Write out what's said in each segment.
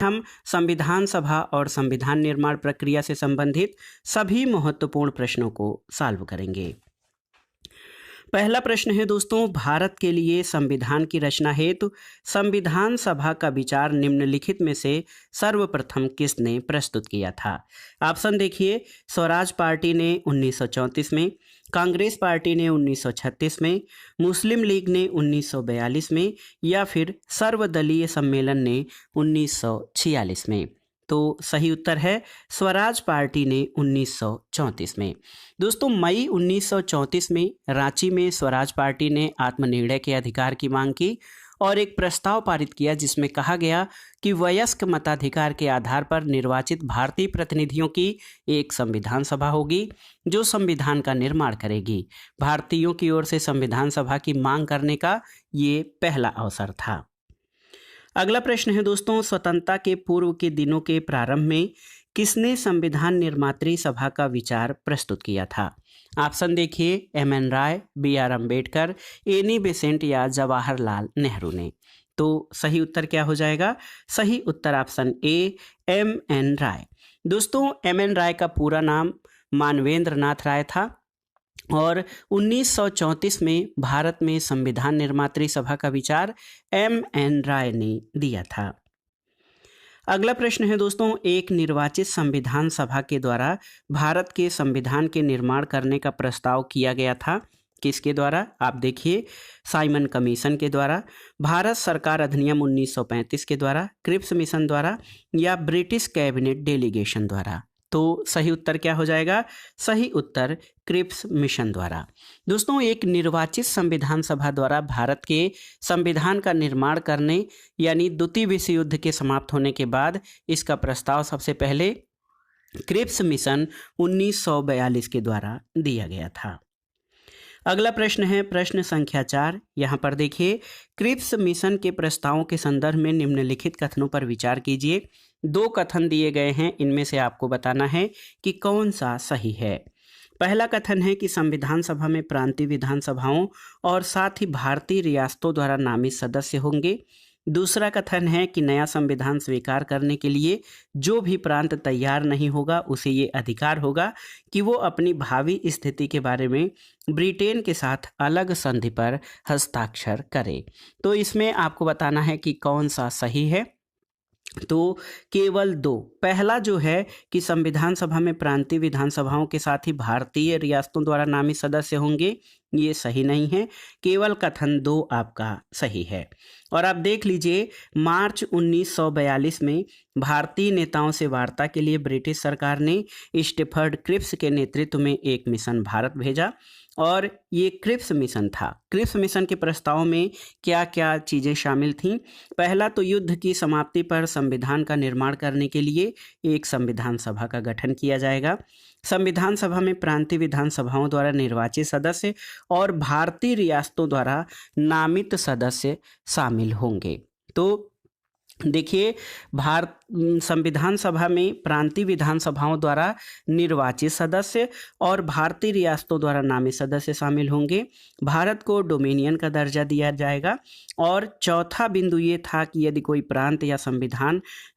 हम संविधान सभा और संविधान निर्माण प्रक्रिया से संबंधित सभी महत्वपूर्ण प्रश्नों को सॉल्व करेंगे। पहला प्रश्न है दोस्तों, भारत के लिए संविधान की रचना हेतु संविधान सभा का विचार निम्नलिखित में से सर्वप्रथम किसने प्रस्तुत किया था? ऑप्शन देखिए, स्वराज पार्टी ने 1934 में, कांग्रेस पार्टी ने 1936 में, मुस्लिम लीग ने 1942 में या फिर सर्वदलीय सम्मेलन ने 1946 में। तो सही उत्तर है स्वराज पार्टी ने 1934 में। दोस्तों, मई 1934 में रांची में स्वराज पार्टी ने आत्मनिर्णय के अधिकार की मांग की और एक प्रस्ताव पारित किया जिसमें कहा गया कि वयस्क मताधिकार के आधार पर निर्वाचित भारतीय प्रतिनिधियों की एक संविधान सभा होगी जो संविधान का निर्माण करेगी। भारतीयों की ओर से संविधान सभा की मांग करने का ये पहला अवसर था। अगला प्रश्न है दोस्तों, स्वतंत्रता के पूर्व के दिनों के प्रारंभ में किसने संविधान निर्मात्री सभा का विचार प्रस्तुत किया था? ऑप्शन देखिए, एम.एन. राय, बी.आर. अम्बेडकर, एनी बेसेंट या जवाहरलाल नेहरू ने। तो सही उत्तर क्या हो जाएगा? सही उत्तर ऑप्शन ए, एम.एन. राय। दोस्तों, एम.एन. राय का पूरा नाम मानवेंद्र नाथ राय था और 1934 में भारत में संविधान निर्मात्री सभा का विचार एम.एन. राय ने दिया था। अगला प्रश्न है दोस्तों, एक निर्वाचित संविधान सभा के द्वारा भारत के संविधान के निर्माण करने का प्रस्ताव किया गया था। किसके द्वारा? आप देखिए, साइमन कमीशन के द्वारा, भारत सरकार अधिनियम 1935 के द्वारा, क्रिप्स मिशन द्वारा या ब्रिटिश कैबिनेट डेलीगेशन द्वारा। तो सही उत्तर क्या हो जाएगा? सही उत्तर क्रिप्स मिशन द्वारा। दोस्तों, एक निर्वाचित संविधान सभा द्वारा भारत के संविधान का निर्माण करने यानी द्वितीय विश्व युद्ध के समाप्त होने के बाद इसका प्रस्ताव सबसे पहले क्रिप्स मिशन 1942 के द्वारा दिया गया था। अगला प्रश्न है प्रश्न संख्या 4। यहाँ पर देखिए, क्रिप्स मिशन के प्रस्तावों के संदर्भ में निम्नलिखित कथनों पर विचार कीजिए। 2 कथन दिए गए हैं, इनमें से आपको बताना है कि कौन सा सही है। पहला कथन है कि संविधान सभा में प्रांतीय विधानसभाओं और साथ ही भारतीय रियासतों द्वारा नामित सदस्य होंगे। दूसरा कथन है कि नया संविधान स्वीकार करने के लिए जो भी प्रांत तैयार नहीं होगा उसे ये अधिकार होगा कि वो अपनी भावी स्थिति के बारे में ब्रिटेन के साथ अलग संधि पर हस्ताक्षर करे। तो इसमें आपको बताना है कि कौन सा सही है। तो केवल 2, पहला जो है कि संविधान सभा में प्रांतीय विधानसभाओं के साथ ही भारतीय रियासतों द्वारा नामित सदस्य होंगे, ये सही नहीं है। केवल कथन 2 आपका सही है। और आप देख लीजिए, मार्च 1942 में भारतीय नेताओं से वार्ता के लिए ब्रिटिश सरकार ने स्टेफर्ड क्रिप्स के नेतृत्व में एक मिशन भारत भेजा और ये क्रिप्स मिशन था। क्रिप्स मिशन के प्रस्ताव में क्या क्या चीज़ें शामिल थीं? पहला तो युद्ध की समाप्ति पर संविधान का निर्माण करने के लिए एक संविधान सभा का गठन किया जाएगा। संविधान सभा में प्रांतीय विधानसभाओं द्वारा निर्वाचित सदस्य और भारतीय रियासतों द्वारा नामित सदस्य शामिल होंगे। तो देखिए, संविधान सभा में प्रांतीय विधानसभाओं द्वारा निर्वाचित सदस्य और भारतीय रियासतों द्वारा नामित सदस्य शामिल होंगे। भारत को डोमिनियन का दर्जा दिया जाएगा। और चौथा बिंदु ये था कि यदि कोई प्रांत या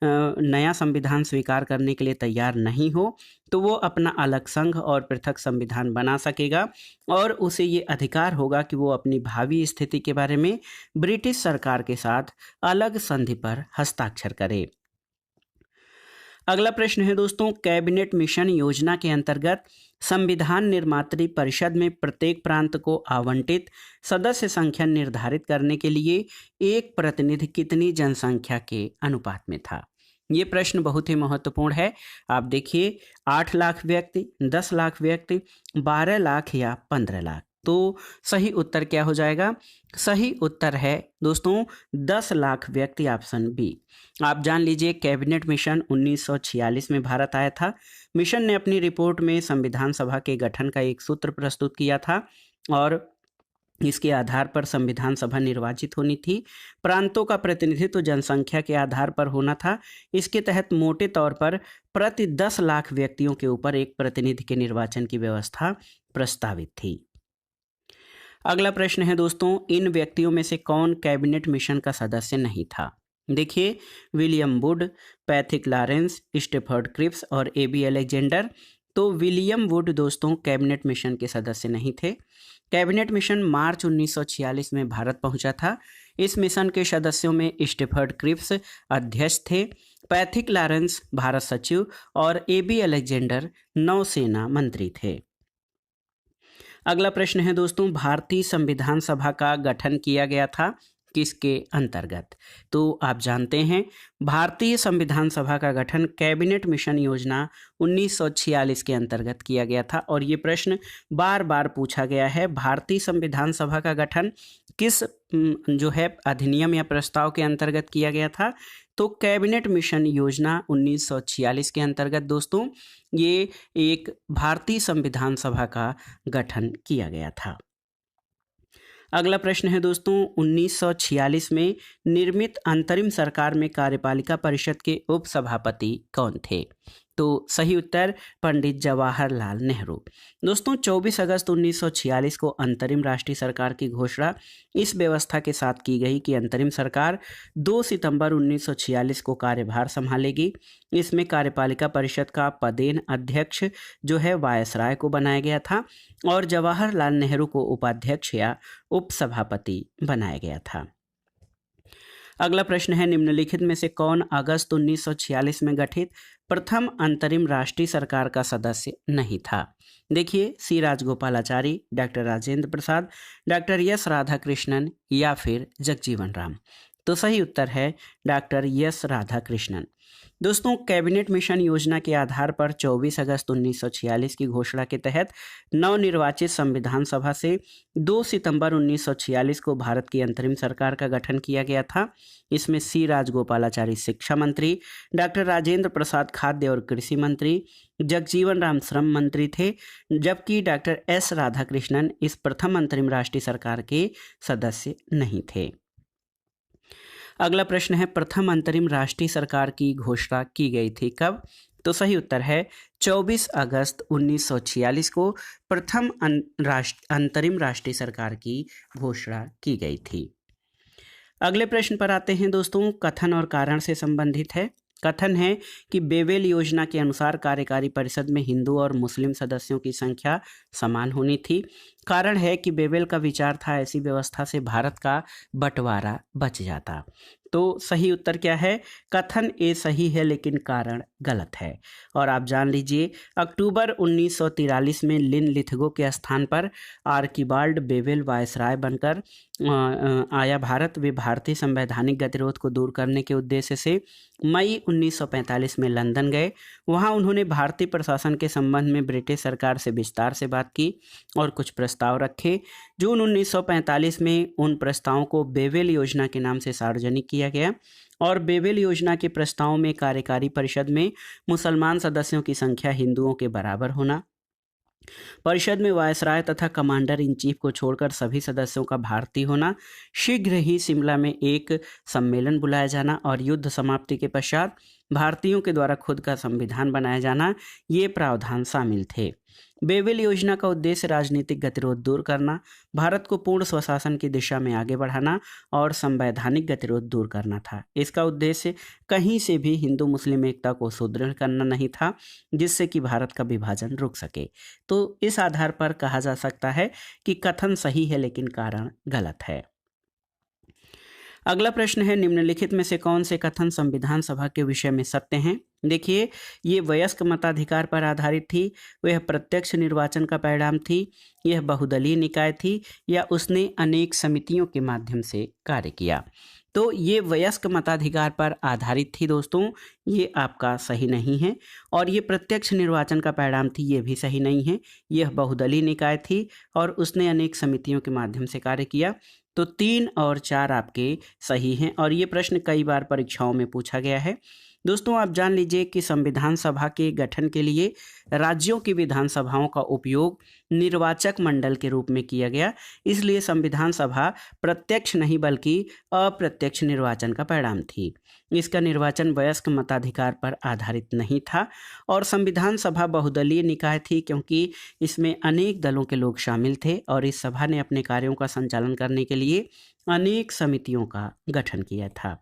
नया संविधान स्वीकार करने के लिए तैयार नहीं हो तो वो अपना अलग संघ और पृथक संविधान बना सकेगा और उसे ये अधिकार होगा कि वो अपनी भावी स्थिति के बारे में ब्रिटिश सरकार के साथ अलग संधि पर हस्ताक्षर करे। अगला प्रश्न है दोस्तों, कैबिनेट मिशन योजना के अंतर्गत संविधान निर्मात्री परिषद में प्रत्येक प्रांत को आवंटित सदस्य संख्या निर्धारित करने के लिए एक प्रतिनिधि कितनी जनसंख्या के अनुपात में था? ये प्रश्न बहुत ही महत्वपूर्ण है। आप देखिए, 8 लाख व्यक्ति, 10 लाख व्यक्ति, 12 लाख या 15 लाख। तो सही उत्तर क्या हो जाएगा? सही उत्तर है दोस्तों 10 लाख व्यक्ति, ऑप्शन बी। आप जान लीजिए, कैबिनेट मिशन 1946 में भारत आया था। मिशन ने अपनी रिपोर्ट में संविधान सभा के गठन का एक सूत्र प्रस्तुत किया था और इसके आधार पर संविधान सभा निर्वाचित होनी थी। प्रांतों का प्रतिनिधित्व जनसंख्या के आधार पर होना था। इसके तहत मोटे तौर पर प्रति 10 लाख व्यक्तियों के ऊपर एक प्रतिनिधि के निर्वाचन की व्यवस्था प्रस्तावित थी। अगला प्रश्न है दोस्तों, इन व्यक्तियों में से कौन कैबिनेट मिशन का सदस्य नहीं था? देखिए, William Wood, Pethick Lawrence, Stafford Cripps और एबी अलेक्जेंडर। तो विलियम वुड दोस्तों कैबिनेट मिशन के सदस्य नहीं थे। कैबिनेट मिशन मार्च 1946 में भारत पहुंचा था। इस मिशन के सदस्यों में स्टेफर्ड क्रिप्स अध्यक्ष थे, पैथिक लॉरेंस भारत सचिव और एबी अलेक्जेंडर नौसेना मंत्री थे। अगला प्रश्न है दोस्तों, भारतीय संविधान सभा का गठन किया गया था किसके अंतर्गत? तो आप जानते हैं भारतीय संविधान सभा का गठन कैबिनेट मिशन योजना 1946 के अंतर्गत किया गया था। और ये प्रश्न बार बार पूछा गया है, भारतीय संविधान सभा का गठन किस जो है अधिनियम या प्रस्ताव के अंतर्गत किया गया था? तो कैबिनेट मिशन योजना 1946 के अंतर्गत दोस्तों ये एक भारतीय संविधान सभा का गठन किया गया था। अगला प्रश्न है दोस्तों, 1946 में निर्मित अंतरिम सरकार में कार्यपालिका परिषद के उपसभापति कौन थे? तो सही उत्तर पंडित जवाहरलाल नेहरू। दोस्तों 24 अगस्त 1946 को अंतरिम राष्ट्रीय सरकार की घोषणा इस व्यवस्था के साथ की गई कि अंतरिम सरकार 2 सितंबर 1946 को कार्यभार संभालेगी। इसमें कार्यपालिका परिषद का पदेन अध्यक्ष जो है वायसराय को बनाया गया था और जवाहरलाल नेहरू को उपाध्यक्ष या उपसभापति बनाया गया था। अगला प्रश्न है, निम्नलिखित में से कौन अगस्त 1946 में गठित प्रथम अंतरिम राष्ट्रीय सरकार का सदस्य नहीं था? देखिए, सी Rajagopalachari, doctor Rajendra Prasad, doctor S Radhakrishnan या फिर जगजीवन राम। तो सही उत्तर है डॉक्टर एस राधाकृष्णन। दोस्तों कैबिनेट मिशन योजना के आधार पर 24 अगस्त 1946 की घोषणा के तहत नवनिर्वाचित संविधान सभा से 2 सितंबर 1946 को भारत की अंतरिम सरकार का गठन किया गया था। इसमें सी राजगोपालाचारी शिक्षा मंत्री, डॉक्टर राजेंद्र प्रसाद खाद्य और कृषि मंत्री, जगजीवन राम श्रम मंत्री थे, जबकि डॉक्टर एस राधाकृष्णन इस प्रथम अंतरिम राष्ट्रीय सरकार के सदस्य नहीं थे। अगला प्रश्न है, प्रथम अंतरिम राष्ट्रीय सरकार की घोषणा की गई थी कब? तो सही उत्तर है 24 अगस्त 1946 को प्रथम अंतरिम राष्ट्रीय सरकार की घोषणा की गई थी। अगले प्रश्न पर आते हैं दोस्तों, कथन और कारण से संबंधित है। कथन है कि बेवेल योजना के अनुसार कार्यकारी परिषद में हिंदू और मुस्लिम सदस्यों की संख्या समान होनी थी। कारण है कि बेवेल का विचार था ऐसी व्यवस्था से भारत का बंटवारा बच जाता। तो सही उत्तर क्या है? कथन ए सही है लेकिन कारण गलत है। और आप जान लीजिए, अक्टूबर 1943 में लिन लिथगो के स्थान पर आर्किबाल्ड बेवेल वायसराय बनकर आया भारत। वे भारतीय संवैधानिक गतिरोध को दूर करने के उद्देश्य से मई 1945 में लंदन गए। वहां उन्होंने भारतीय प्रशासन के संबंध में ब्रिटिश सरकार से विस्तार से बात की और कुछ प्रस्ताव रखे। जून 1945 में उन प्रस्तावों को बेवेल योजना के नाम से सार्वजनिक किया गया और बेवेल योजना के प्रस्तावों में कार्यकारी परिषद में मुसलमान सदस्यों की संख्या हिंदुओं के बराबर होना, परिषद में वायसराय तथा कमांडर इन चीफ को छोड़कर सभी सदस्यों का भारतीय होना, शीघ्र ही शिमला में एक सम्मेलन बुलाया जाना और युद्ध समाप्ति के पश्चात भारतीयों के द्वारा खुद का संविधान बनाया जाना, ये प्रावधान शामिल थे। बेवेल योजना का उद्देश्य राजनीतिक गतिरोध दूर करना, भारत को पूर्ण स्वशासन की दिशा में आगे बढ़ाना और संवैधानिक गतिरोध दूर करना था। इसका उद्देश्य कहीं से भी हिंदू मुस्लिम एकता को सुदृढ़ करना नहीं था जिससे कि भारत का विभाजन रुक सके। तो इस आधार पर कहा जा सकता है कि कथन सही है लेकिन कारण गलत है। अगला प्रश्न है, निम्नलिखित में से कौन से कथन संविधान सभा के विषय में सत्य हैं? देखिए, ये वयस्क मताधिकार पर आधारित थी, वह प्रत्यक्ष निर्वाचन का परिणाम थी, यह बहुदलीय निकाय थी या उसने अनेक समितियों के माध्यम से कार्य किया। तो ये वयस्क मताधिकार पर आधारित थी दोस्तों, ये आपका सही नहीं है। और ये प्रत्यक्ष निर्वाचन का परिणाम थी, ये भी सही नहीं है। यह बहुदलीय निकाय थी और उसने अनेक समितियों के माध्यम से कार्य किया। तो 3 और 4 आपके सही हैं और ये प्रश्न कई बार परीक्षाओं में पूछा गया है। दोस्तों आप जान लीजिए कि संविधान सभा के गठन के लिए राज्यों की विधानसभाओं का उपयोग निर्वाचक मंडल के रूप में किया गया, इसलिए संविधान सभा प्रत्यक्ष नहीं बल्कि अप्रत्यक्ष निर्वाचन का परिणाम थी। इसका निर्वाचन वयस्क मताधिकार पर आधारित नहीं था और संविधान सभा बहुदलीय निकाय थी क्योंकि इसमें अनेक दलों के लोग शामिल थे और इस सभा ने अपने कार्यों का संचालन करने के लिए अनेक समितियों का गठन किया था।